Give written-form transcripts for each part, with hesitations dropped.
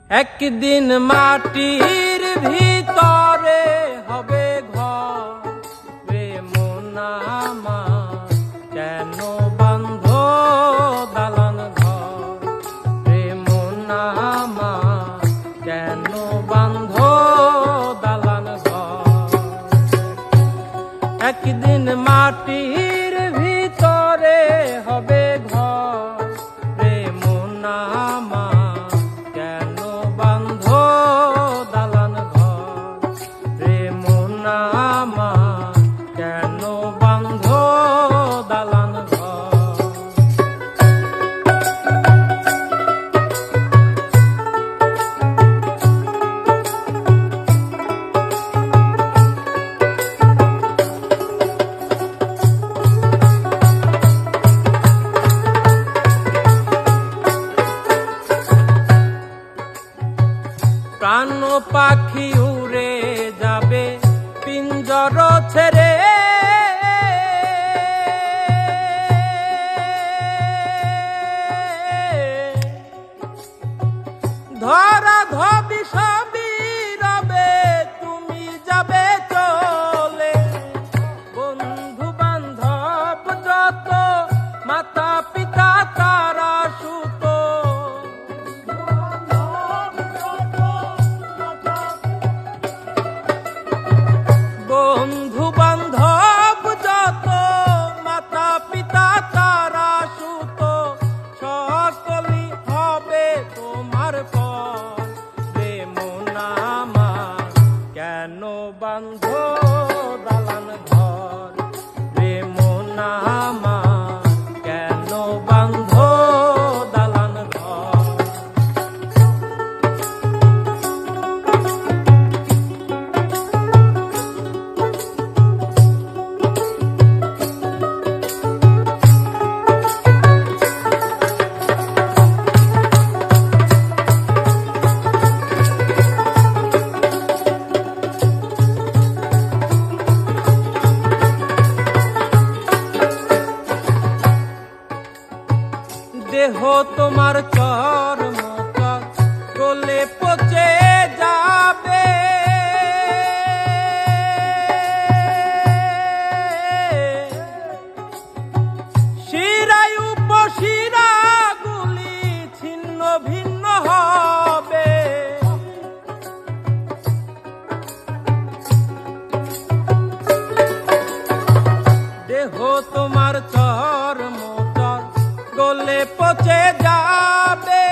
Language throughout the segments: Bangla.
একদিন মাটির ভিতরে হবে ঘর, প্রেম নামা কেন বান্ধ দালান ঘর, প্রেম নামা কেন বান্ধ দালান ঘর। একদিন মাটির ভিতরে হবে ঘর, প্রেম নামা কেন বান্ধ দালান ঘর, প্রেম নামা কেন বান্ধ দালান ঘর। প্রাণ পাখি উড়ে যাবে পিঞ্জর ছেড়ে, ধরা ধবি সবই রবে তুমি যাবে চলে। বন্ধু বান্ধব যত মাতা পিতা তারা সুত, বন্ধু বান্ধব যত মাতা পিতা তারা সুত, সকলই হবে তোমার পর, প্রেম নামা কেন বান্ধ দালান ঘর, প্রেম নামা কেন বান্ধ দালান ঘর। দেহ তোমার চর্ম গলে পচে যাবে, শিরায় উপশিরা গুলি ছিন্ন ভিন্ন হবে। দেহ তোমার চর্ম গলে পচে যাবে,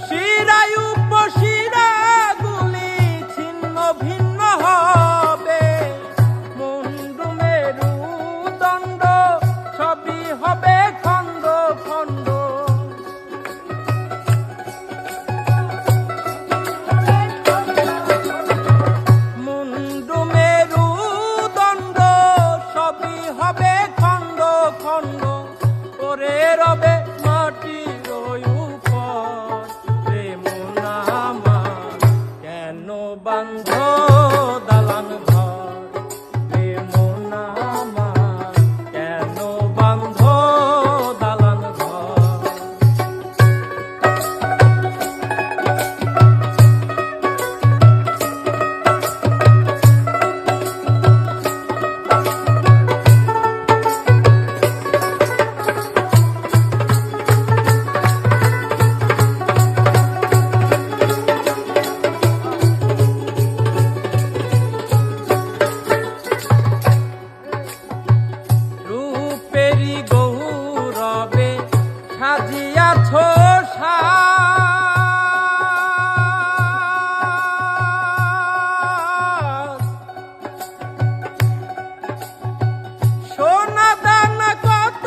শিরায় উপশিরা গুলি ছিন্ন ভিন্ন হবে। মুন্ডু মেরুদণ্ড সবই হবে খণ্ড খণ্ড, হবে খণ্ড খণ্ড করে রবে মাটির উপর, প্রেম নামা কেন বান্ধ দালান ঘর, প্রেম নামা কেন বান্ধ দালান ঘর। রূপেরি গৌরবে সাজিয়াছ সোনা দানা কত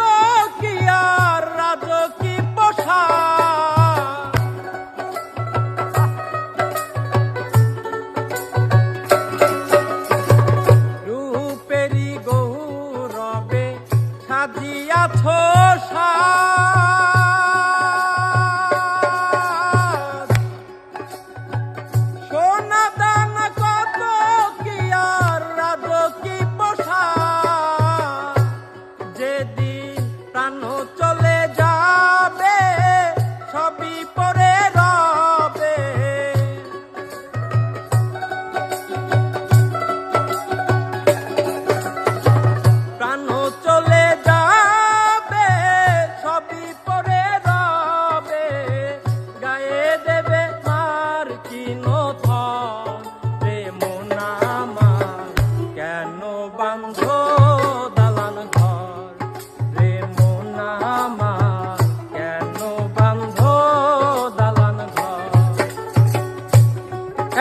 কি আর রাজকী পোশাক, রূপেরি গৌরবে সাজিয়াছ সোনা দানা কত কি আর রাজকী পোশাক, যেদিন প্রাণ চলে যাবে সবই পরে রবে। প্রাণ চলে যাবে সবই পরে রবে, গায়ে দেবে মার কিনো থন। রে মন আমার কেন বাঁধো দালান ঘর, রে মন আমার কেন বাঁধো দালান ঘর।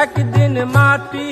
একদিন মাটি